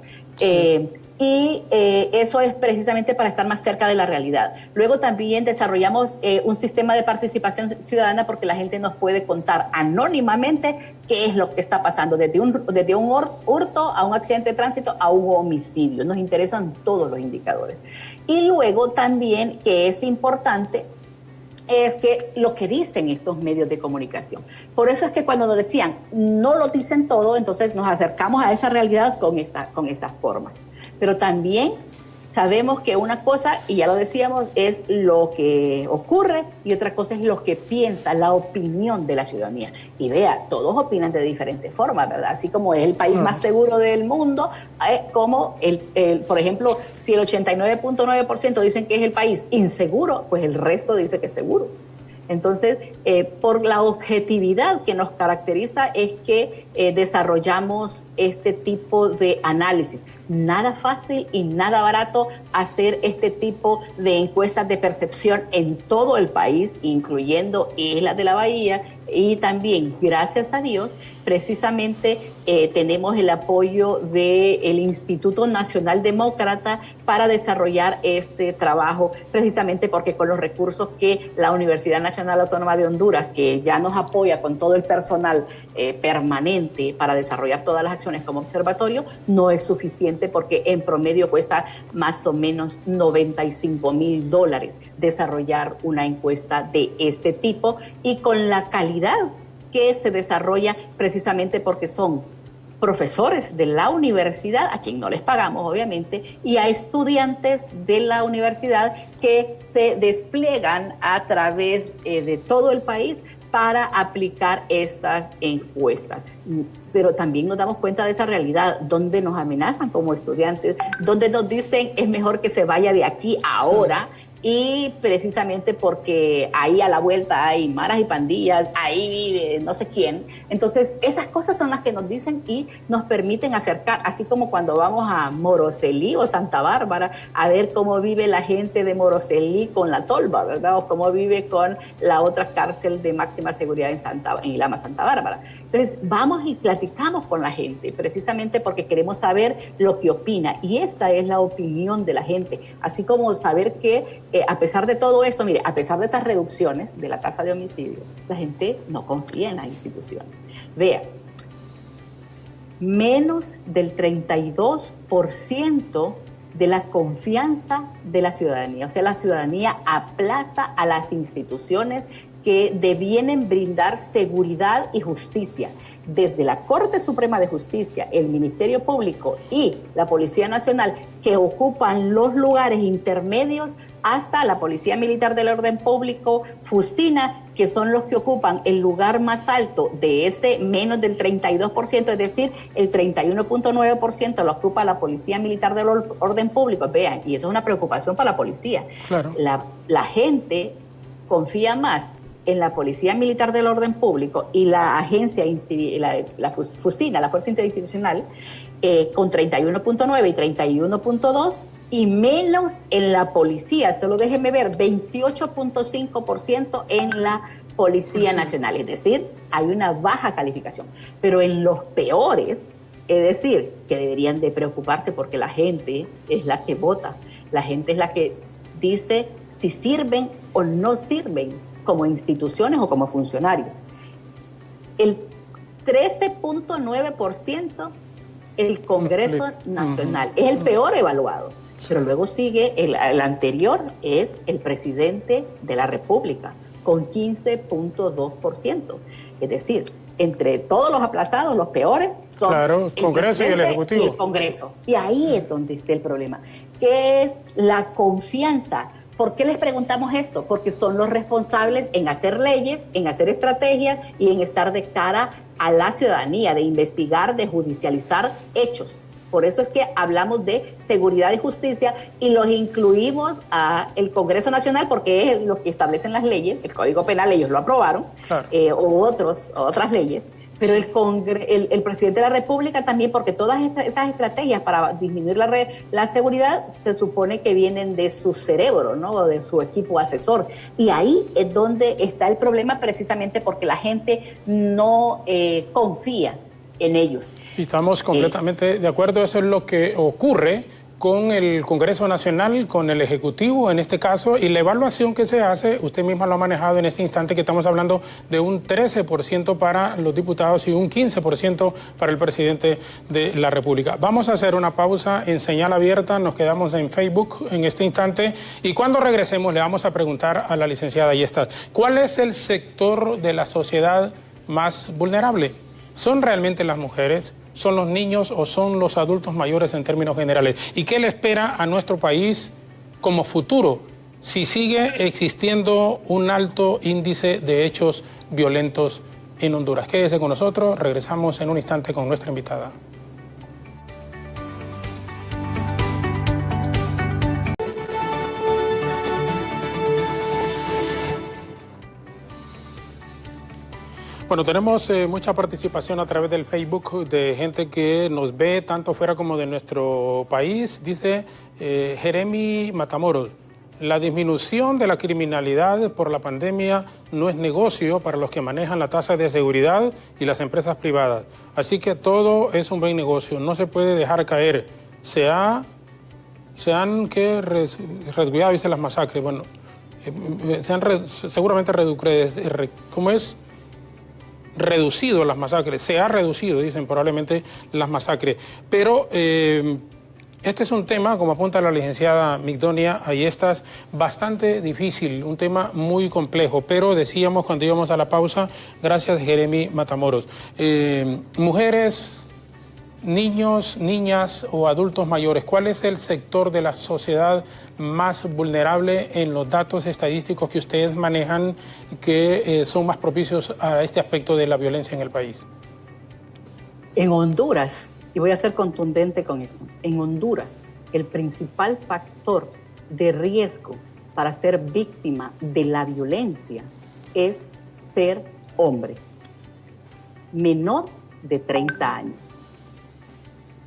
Y eso es precisamente para estar más cerca de la realidad. Luego también desarrollamos un sistema de participación ciudadana, porque la gente nos puede contar anónimamente qué es lo que está pasando, desde un hurto a un accidente de tránsito a un homicidio. Nos interesan todos los indicadores. Y luego también, que es importante, es que lo que dicen estos medios de comunicación. Por eso es que cuando nos decían, no lo dicen todo, entonces nos acercamos a esa realidad con estas formas. Pero también sabemos que una cosa, y ya lo decíamos, es lo que ocurre, y otra cosa es lo que piensa, la opinión de la ciudadanía. Y vea, todos opinan de diferentes formas, ¿verdad? Así como es el país más seguro del mundo, como por ejemplo, si el 89.9% dicen que es el país inseguro, pues el resto dice que es seguro. Entonces, por la objetividad que nos caracteriza es que desarrollamos este tipo de análisis. Nada fácil y nada barato hacer este tipo de encuestas de percepción en todo el país, incluyendo Islas de la Bahía, y también, gracias a Dios, precisamente tenemos el apoyo del Instituto Nacional Demócrata para desarrollar este trabajo, precisamente porque con los recursos que la Universidad Nacional Autónoma de Honduras, que ya nos apoya con todo el personal permanente para desarrollar todas las acciones como observatorio, no es suficiente, porque en promedio cuesta más o menos $95,000. desarrollar una encuesta de este tipo y con la calidad que se desarrolla precisamente porque son profesores de la universidad, a quien no les pagamos obviamente, y a estudiantes de la universidad que se despliegan a través de todo el país para aplicar estas encuestas. Pero también nos damos cuenta de esa realidad, donde nos amenazan como estudiantes, donde nos dicen es mejor que se vaya de aquí ahora, y precisamente porque ahí a la vuelta hay maras y pandillas, ahí vive no sé quién. Entonces esas cosas son las que nos dicen y nos permiten acercar, así como cuando vamos a Moroselí o Santa Bárbara a ver cómo vive la gente de Moroselí con la tolva, ¿verdad? O cómo vive con la otra cárcel de máxima seguridad en Ilama, Santa Bárbara. Entonces vamos y platicamos con la gente precisamente porque queremos saber lo que opina, y esta es la opinión de la gente, así como saber que a pesar de todo esto, mire, a pesar de estas reducciones de la tasa de homicidio, la gente no confía en las instituciones. Vea, menos del 32% de la confianza de la ciudadanía. O sea, la ciudadanía aplaza a las instituciones que debienen brindar seguridad y justicia. Desde la Corte Suprema de Justicia, el Ministerio Público y la Policía Nacional, que ocupan los lugares intermedios, hasta la Policía Militar del Orden Público, Fusina, que son los que ocupan el lugar más alto de ese menos del 32%, es decir, el 31.9% lo ocupa la Policía Militar del Orden Público. Vean, y eso es una preocupación para la policía. Claro. La gente confía más en la Policía Militar del Orden Público y la agencia, la Fusina, la Fuerza Interinstitucional, con 31.9 y 31.2%, y menos en la policía, solo déjenme ver, 28.5% en la Policía Nacional, es decir, hay una baja calificación. Pero en los peores, es decir, que deberían de preocuparse porque la gente es la que vota, la gente es la que dice si sirven o no sirven como instituciones o como funcionarios. El 13.9% el Congreso Nacional es el peor evaluado. Pero luego sigue, el anterior es el presidente de la República, con 15.2%. Es decir, entre todos los aplazados, los peores son el Congreso y el Ejecutivo. Y el Congreso. Y ahí es donde está el problema, que es la confianza. ¿Por qué les preguntamos esto? Porque son los responsables en hacer leyes, en hacer estrategias y en estar de cara a la ciudadanía, de investigar, de judicializar hechos. Por eso es que hablamos de seguridad y justicia y los incluimos a el Congreso Nacional porque es lo que establecen las leyes, el Código Penal ellos lo aprobaron, claro. O otras leyes, pero el presidente de la República también, porque todas esas estrategias para disminuir la seguridad se supone que vienen de su cerebro, ¿no? O de su equipo asesor. Y ahí es donde está el problema, precisamente porque la gente no confía en ellos. Y estamos completamente de acuerdo, eso es lo que ocurre con el Congreso Nacional, con el Ejecutivo en este caso, y la evaluación que se hace, usted misma lo ha manejado en este instante, que estamos hablando de un 13% para los diputados y un 15% para el presidente de la República. Vamos a hacer una pausa en señal abierta, nos quedamos en Facebook en este instante, y cuando regresemos le vamos a preguntar a la licenciada Yestas, ¿cuál es el sector de la sociedad más vulnerable? ¿Son realmente las mujeres? ¿Son los niños o son los adultos mayores en términos generales? ¿Y qué le espera a nuestro país como futuro si sigue existiendo un alto índice de hechos violentos en Honduras? Quédese con nosotros, regresamos en un instante con nuestra invitada. Bueno, tenemos mucha participación a través del Facebook de gente que nos ve tanto fuera como de nuestro país. Dice Jeremy Matamoros, la disminución de la criminalidad por la pandemia no es negocio para los que manejan la tasa de seguridad y las empresas privadas. Así que todo es un buen negocio, no se puede dejar caer. Se han reducido, dice, las masacres. Bueno, seguramente ¿cómo es? Reducido las masacres, se ha reducido, dicen probablemente, las masacres, pero Este es un tema, como apunta la licenciada Migdonia Ayestas, bastante difícil, un tema muy complejo, pero decíamos cuando íbamos a la pausa, gracias Jeremy Matamoros, mujeres, niños, niñas o adultos mayores, ¿cuál es el sector de la sociedad más vulnerable en los datos estadísticos que ustedes manejan que son más propicios a este aspecto de la violencia en el país? En Honduras, y voy a ser contundente con esto, en Honduras el principal factor de riesgo para ser víctima de la violencia es ser hombre, menor de 30 años.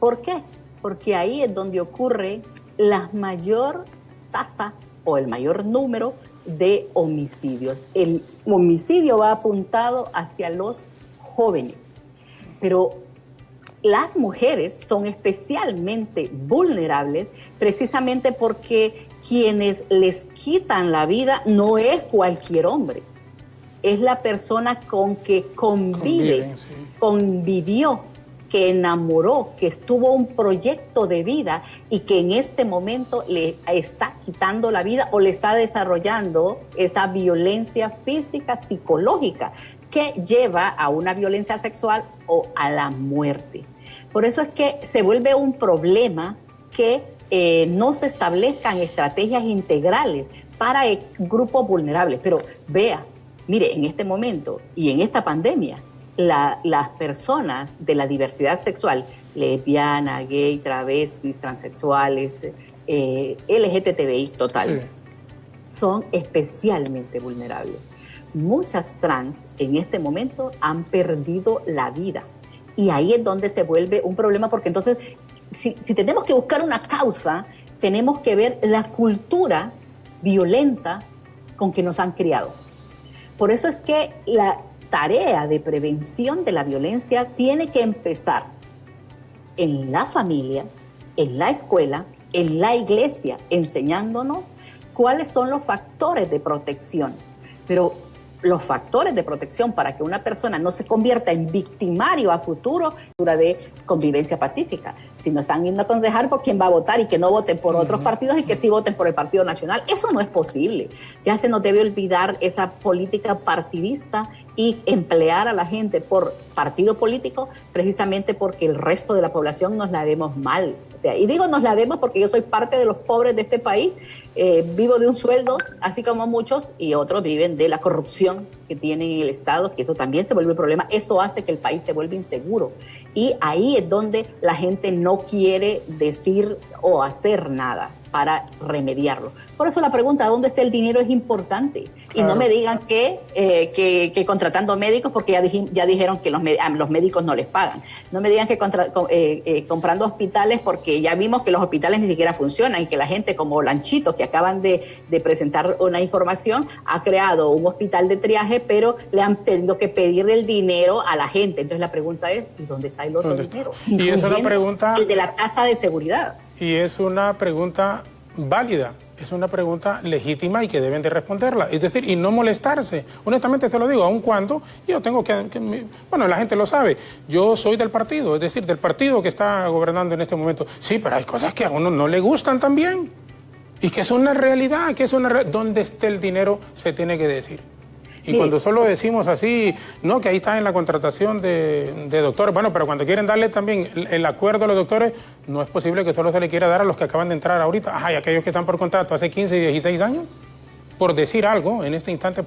¿Por qué? Porque ahí es donde ocurre la mayor tasa o el mayor número de homicidios. El homicidio va apuntado hacia los jóvenes, pero las mujeres son especialmente vulnerables precisamente porque quienes les quitan la vida no es cualquier hombre, es la persona con que convivió, que enamoró, que estuvo un proyecto de vida y que en este momento le está quitando la vida o le está desarrollando esa violencia física, psicológica, que lleva a una violencia sexual o a la muerte. Por eso es que se vuelve un problema que no se establezcan estrategias integrales para grupos vulnerables. Pero vea, mire, en este momento y en esta pandemia, las personas de la diversidad sexual, lesbiana, gay, travestis, transexuales, LGTBI total, son especialmente vulnerables. Muchas trans en este momento han perdido la vida y ahí es donde se vuelve un problema, porque entonces si tenemos que buscar una causa, tenemos que ver la cultura violenta con que nos han criado. Por eso es que la tarea de prevención de la violencia tiene que empezar en la familia, en la escuela, en la iglesia, enseñándonos cuáles son los factores de protección. Pero los factores de protección para que una persona no se convierta en victimario a futuro de convivencia pacífica, sino están yendo a aconsejar por quién va a votar y que no voten por otros partidos y que sí voten por el Partido Nacional. Eso no es posible. Ya se nos debe olvidar esa política partidista y emplear a la gente por partido político precisamente porque el resto de la población nos la vemos mal. O sea, y digo nos la vemos porque yo soy parte de los pobres de este país, vivo de un sueldo, así como muchos, y otros viven de la corrupción que tienen en el Estado, que eso también se vuelve un problema. Eso hace que el país se vuelva inseguro. Y ahí es donde la gente no quiere decir o hacer nada para remediarlo. Por eso la pregunta, ¿dónde está el dinero? Es importante. Claro. Y no me digan que contratando médicos, porque ya dijeron que los médicos no les pagan. No me digan que comprando hospitales, porque ya vimos que los hospitales ni siquiera funcionan y que la gente como Lanchito, que acaban de presentar una información, ha creado un hospital de triaje, pero le han tenido que pedir el dinero a la gente. Entonces la pregunta es, ¿y dónde está el otro dinero? Y es una pregunta... El de la tasa de seguridad. Y es una pregunta válida, es una pregunta legítima y que deben de responderla. Es decir, y no molestarse. Honestamente se lo digo, aun cuando yo tengo bueno, la gente lo sabe, yo soy del partido, es decir, del partido que está gobernando en este momento. Sí, pero hay cosas que a uno no le gustan también. Y que es una realidad, ¿dónde esté el dinero? Se tiene que decir. Y cuando solo decimos así, no, que ahí está en la contratación de doctores, bueno, pero cuando quieren darle también el acuerdo a los doctores, no es posible que solo se le quiera dar a los que acaban de entrar ahorita. Ajá, y aquellos que están por contrato hace 15 y 16 años, por decir algo en este instante,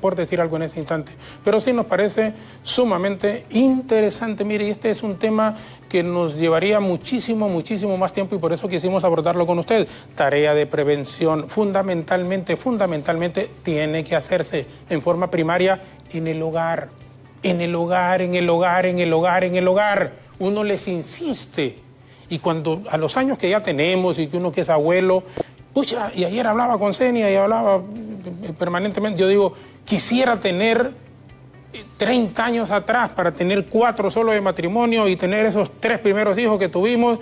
Pero sí nos parece sumamente interesante. Mire, este es un tema que nos llevaría muchísimo más tiempo y por eso quisimos abordarlo con usted. Tarea de prevención, fundamentalmente tiene que hacerse en forma primaria en el hogar. Uno les insiste. Y cuando a los años que ya tenemos y que uno que es abuelo, pucha, y ayer hablaba con Senia y hablaba permanentemente, yo digo, quisiera tener 30 años atrás para tener 4 solo de matrimonio y tener esos 3 primeros hijos que tuvimos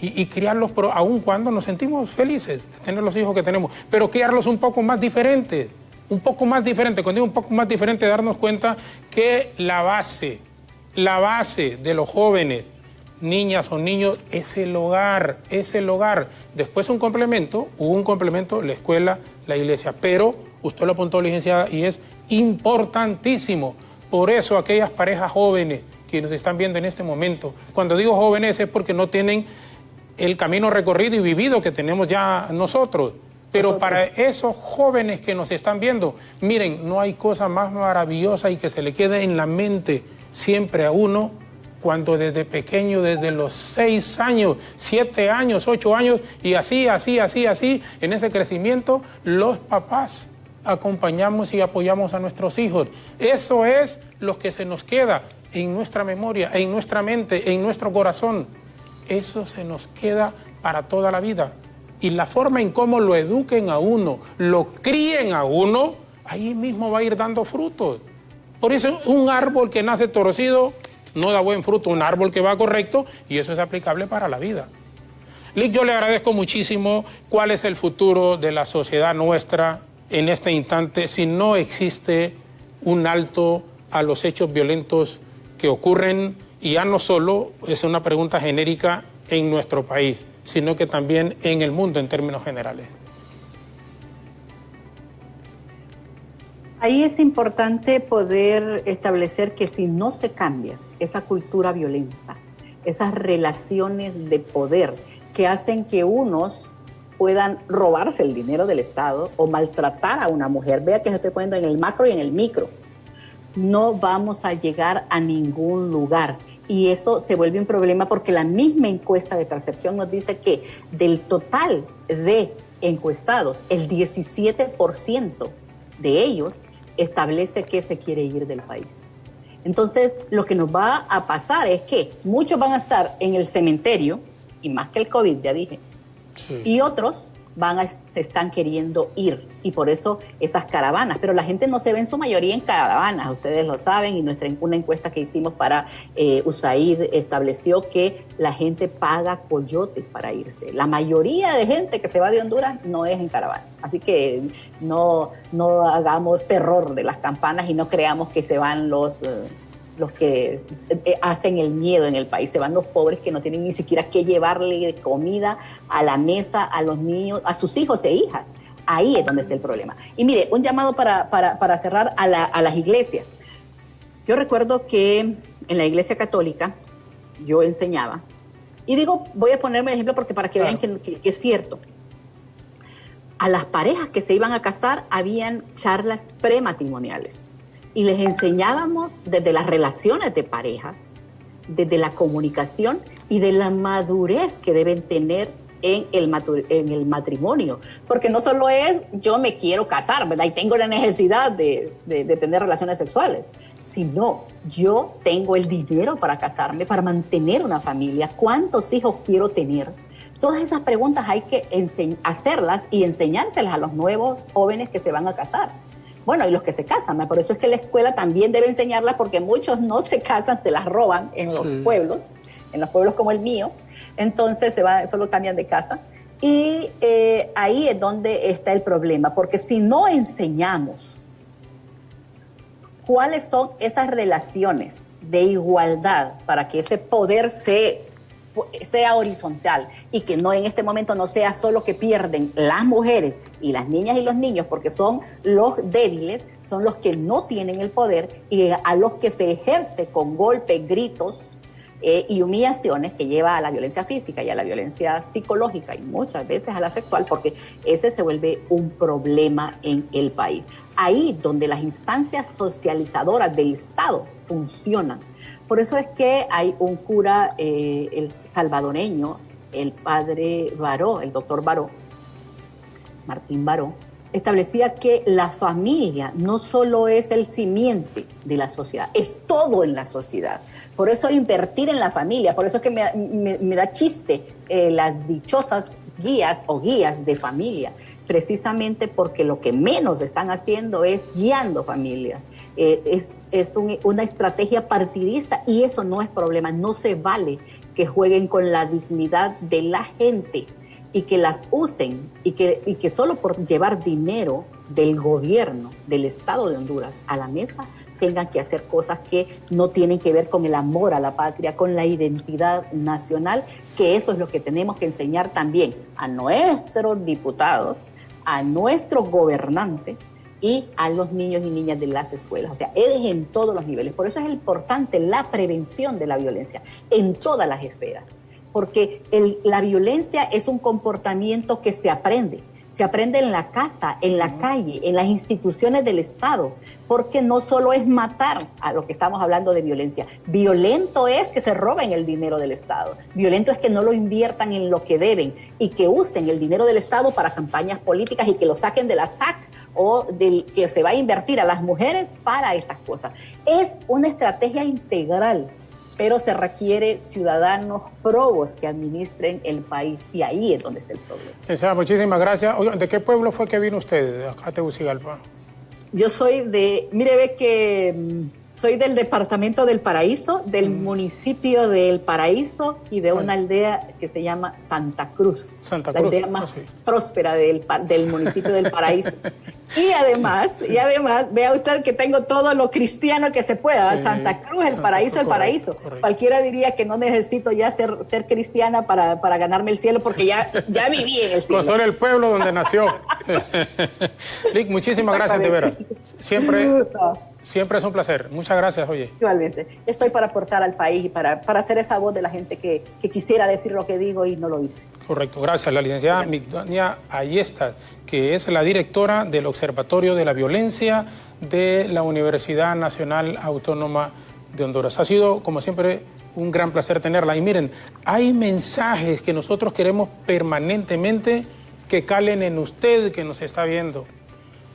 y criarlos, aun cuando nos sentimos felices de tener los hijos que tenemos, pero criarlos un poco más diferentes, cuando digo un poco más diferente, darnos cuenta que la base de los jóvenes niñas o niños, es el hogar, es el hogar. Después hubo un complemento, la escuela, la iglesia. Pero, usted lo apuntó, licenciada, y es importantísimo. Por eso aquellas parejas jóvenes que nos están viendo en este momento, cuando digo jóvenes es porque no tienen el camino recorrido y vivido que tenemos ya nosotros. Pero para esos jóvenes que nos están viendo, miren, no hay cosa más maravillosa y que se le quede en la mente siempre a uno cuando desde pequeño, desde los 6 años, 7 años, 8 años, y así, en ese crecimiento, los papás acompañamos y apoyamos a nuestros hijos. Eso es lo que se nos queda en nuestra memoria, en nuestra mente, en nuestro corazón. Eso se nos queda para toda la vida. Y la forma en cómo lo eduquen a uno, lo críen a uno, ahí mismo va a ir dando frutos. Por eso un árbol que nace torcido no da buen fruto, un árbol que va correcto, y eso es aplicable para la vida. Lic, yo le agradezco muchísimo. ¿Cuál es el futuro de la sociedad nuestra en este instante si no existe un alto a los hechos violentos que ocurren? Y ya no solo es una pregunta genérica en nuestro país, sino que también en el mundo en términos generales. Ahí es importante poder establecer que si no se cambia esa cultura violenta, esas relaciones de poder que hacen que unos puedan robarse el dinero del Estado o maltratar a una mujer, vea que se estoy poniendo en el macro y en el micro, no vamos a llegar a ningún lugar. Y eso se vuelve un problema porque la misma encuesta de percepción nos dice que del total de encuestados, el 17% de ellos establece que se quiere ir del país. Entonces, lo que nos va a pasar es que muchos van a estar en el cementerio, y más que el COVID, ya dije, sí. Y otros se están queriendo ir, y por eso esas caravanas, pero la gente no se ve en su mayoría en caravanas, ustedes lo saben, y una encuesta que hicimos para USAID estableció que la gente paga coyotes para irse. La mayoría de gente que se va de Honduras no es en caravana, así que no hagamos terror de las campanas y no creamos que se van los que hacen el miedo en el país. Se van los pobres que no tienen ni siquiera que llevarle comida a la mesa a los niños, a sus hijos e hijas. Ahí es donde está el problema. Y mire, un llamado para cerrar a las iglesias. Yo recuerdo que en la iglesia católica yo enseñaba, y digo, voy a ponerme de ejemplo porque para que vean que es cierto. A las parejas que se iban a casar habían charlas prematrimoniales. Y les enseñábamos desde las relaciones de pareja, desde la comunicación y de la madurez que deben tener en el matrimonio. Porque no solo es yo me quiero casar, ¿verdad? Y tengo la necesidad de tener relaciones sexuales, sino yo tengo el dinero para casarme, para mantener una familia, ¿cuántos hijos quiero tener? Todas esas preguntas hay que hacerlas y enseñárselas a los nuevos jóvenes que se van a casar. Bueno, y los que se casan, por eso es que la escuela también debe enseñarlas, porque muchos no se casan, se las roban en los pueblos como el mío, entonces solo cambian de casa. Y ahí es donde está el problema, porque si no enseñamos cuáles son esas relaciones de igualdad para que ese poder sea horizontal y que no en este momento no sea solo que pierden las mujeres y las niñas y los niños porque son los débiles, son los que no tienen el poder y a los que se ejerce con golpes, gritos y humillaciones que lleva a la violencia física y a la violencia psicológica y muchas veces a la sexual, porque ese se vuelve un problema en el país. Ahí donde las instancias socializadoras del Estado funcionan. Por eso es que hay un cura, el salvadoreño, el padre Baró, el doctor Baró, Martín Baró, establecía que la familia no solo es el simiente de la sociedad, es todo en la sociedad. Por eso invertir en la familia, por eso es que me da chiste las dichosas guías o guías de familia, precisamente porque lo que menos están haciendo es guiando familias. Es una estrategia partidista y eso no es problema. No se vale que jueguen con la dignidad de la gente y que las usen y que solo por llevar dinero del gobierno, del Estado de Honduras a la mesa, tengan que hacer cosas que no tienen que ver con el amor a la patria, con la identidad nacional, que eso es lo que tenemos que enseñar también a nuestros diputados, a nuestros gobernantes y a los niños y niñas de las escuelas. O sea, es en todos los niveles. Por eso es importante la prevención de la violencia en todas las esferas. Porque la violencia es un comportamiento que se aprende. Se aprende en la casa, en la calle, en las instituciones del Estado, porque no solo es matar a lo que estamos hablando de violencia. Violento es que se roben el dinero del Estado. Violento es que no lo inviertan en lo que deben y que usen el dinero del Estado para campañas políticas y que lo saquen de la SAC o del que se va a invertir a las mujeres para estas cosas. Es una estrategia integral, pero se requiere ciudadanos probos que administren el país, y ahí es donde está el problema. Muchísimas gracias. Oye, ¿de qué pueblo fue que vino usted, acá a Tegucigalpa? Yo soy ve que soy del departamento del Paraíso, del municipio del Paraíso y de una aldea que se llama Santa Cruz. Santa la Cruz. aldea más próspera del municipio del Paraíso. Y además, vea usted que tengo todo lo cristiano que se pueda. Sí, Santa Cruz, el paraíso, el paraíso. Correcto. Cualquiera diría que no necesito ya ser cristiana para ganarme el cielo, porque ya viví en el cielo. Solo el pueblo donde nació. Lic, muchísimas gracias, de veras. Siempre es un placer. Muchas gracias, oye. Igualmente. Estoy para aportar al país y para hacer esa voz de la gente que quisiera decir lo que digo y no lo dice. Correcto. Gracias. La licenciada Migdonia Ayestas, que es la directora del Observatorio de la Violencia de la Universidad Nacional Autónoma de Honduras. Ha sido, como siempre, un gran placer tenerla. Y miren, hay mensajes que nosotros queremos permanentemente que calen en usted que nos está viendo.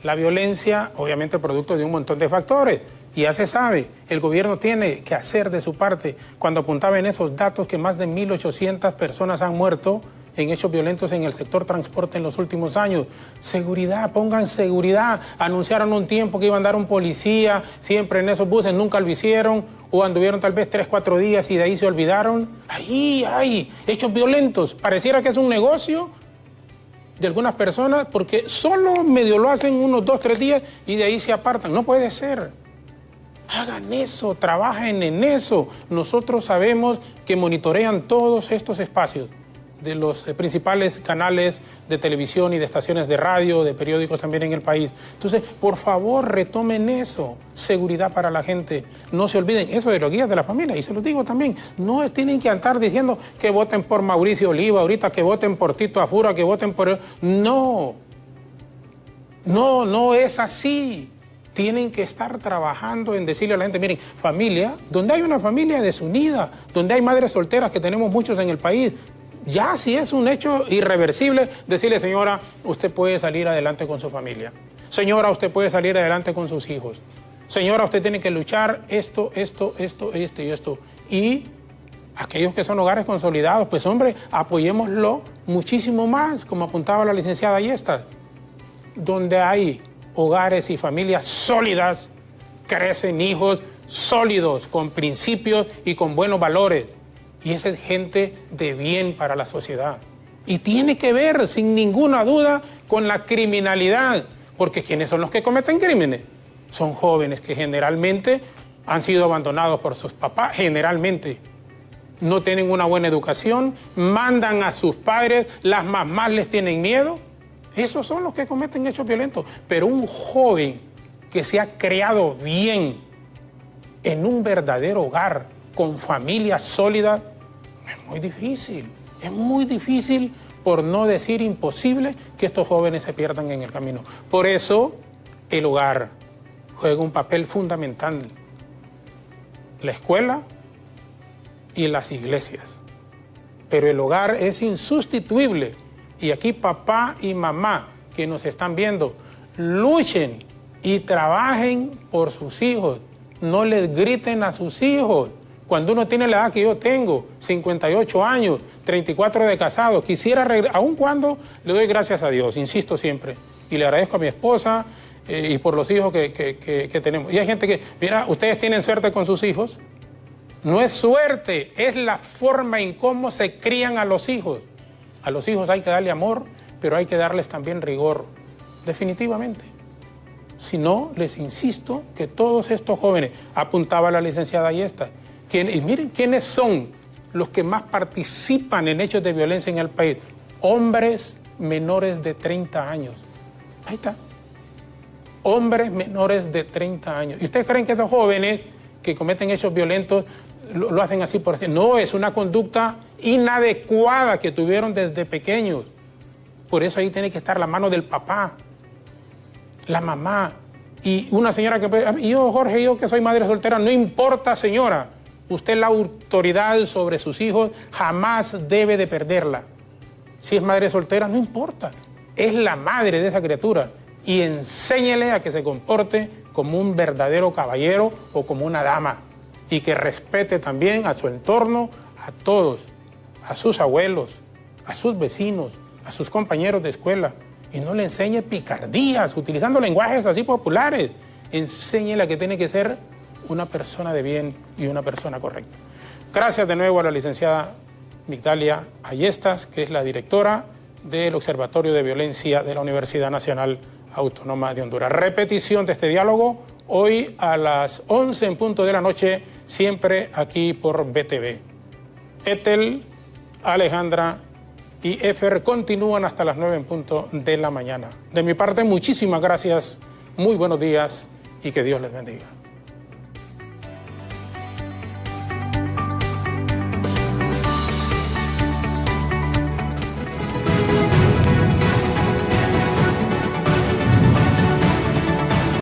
La violencia, obviamente, producto de un montón de factores. Y ya se sabe, el gobierno tiene que hacer de su parte. Cuando apuntaba en esos datos que más de 1.800 personas han muerto en hechos violentos en el sector transporte en los últimos años. Seguridad, pongan seguridad. Anunciaron un tiempo que iban a dar un policía siempre en esos buses, nunca lo hicieron. O anduvieron tal vez 3, 4 días y de ahí se olvidaron. Ahí hay hechos violentos. Pareciera que es un negocio de algunas personas, porque solo medio lo hacen unos 2, 3 días y de ahí se apartan. No puede ser. Hagan eso, trabajen en eso. Nosotros sabemos que monitorean todos estos espacios de los principales canales de televisión y de estaciones de radio, de periódicos también en el país. Entonces, por favor, retomen eso. Seguridad para la gente. No se olviden eso de los guías de la familia. Y se los digo también, no tienen que andar diciendo que voten por Mauricio Oliva, ahorita que voten por Tito Afura, que voten por... No es así. Tienen que estar trabajando en decirle a la gente, miren, familia, donde hay una familia desunida, donde hay madres solteras, que tenemos muchos en el país, ya si es un hecho irreversible, decirle, señora, usted puede salir adelante con su familia. Señora, usted puede salir adelante con sus hijos. Señora, usted tiene que luchar esto y esto. Y aquellos que son hogares consolidados, pues hombre, apoyémoslo muchísimo más, como apuntaba la licenciada Ayestas. Donde hay hogares y familias sólidas, crecen hijos sólidos, con principios y con buenos valores. Y esa es gente de bien para la sociedad. Y tiene que ver, sin ninguna duda, con la criminalidad. Porque ¿quiénes son los que cometen crímenes? Son jóvenes que generalmente han sido abandonados por sus papás, generalmente. No tienen una buena educación, mandan a sus padres, las mamás les tienen miedo. Esos son los que cometen hechos violentos. Pero un joven que se ha criado bien en un verdadero hogar, con familia sólida, es muy difícil, por no decir imposible, que estos jóvenes se pierdan en el camino. Por eso, el hogar juega un papel fundamental. La escuela y las iglesias. Pero el hogar es insustituible. Y aquí papá y mamá que nos están viendo, luchen y trabajen por sus hijos. No les griten a sus hijos. Cuando uno tiene la edad que yo tengo, 58 años, 34 de casado, quisiera regresar, aun cuando le doy gracias a Dios, insisto siempre, y le agradezco a mi esposa y por los hijos que tenemos. Y hay gente que, mira, ustedes tienen suerte con sus hijos. No es suerte, es la forma en cómo se crían a los hijos. A los hijos hay que darle amor, pero hay que darles también rigor, definitivamente. Si no, les insisto que todos estos jóvenes, apuntaba la licenciada Ayestas, y miren quiénes son los que más participan en hechos de violencia en el país. Hombres menores de 30 años. Ahí está. Hombres menores de 30 años. ¿Y ustedes creen que esos jóvenes que cometen hechos violentos lo hacen así por así? No, es una conducta inadecuada que tuvieron desde pequeños. Por eso ahí tiene que estar la mano del papá, la mamá. Y una señora que... Yo, Jorge, yo que soy madre soltera, no importa, señora. Usted la autoridad sobre sus hijos jamás debe de perderla. Si es madre soltera, no importa. Es la madre de esa criatura. Y enséñele a que se comporte como un verdadero caballero o como una dama. Y que respete también a su entorno, a todos, a sus abuelos, a sus vecinos, a sus compañeros de escuela. Y no le enseñe picardías, utilizando lenguajes así populares. Enséñele a que tiene que ser una persona de bien y una persona correcta. Gracias de nuevo a la licenciada Migdalia Ayestas, que es la directora del Observatorio de Violencia de la Universidad Nacional Autónoma de Honduras. Repetición de este diálogo hoy a las 11 en punto de la noche, siempre aquí por BTV. Ethel, Alejandra y Efer continúan hasta las 9 en punto de la mañana. De mi parte, muchísimas gracias, muy buenos días y que Dios les bendiga.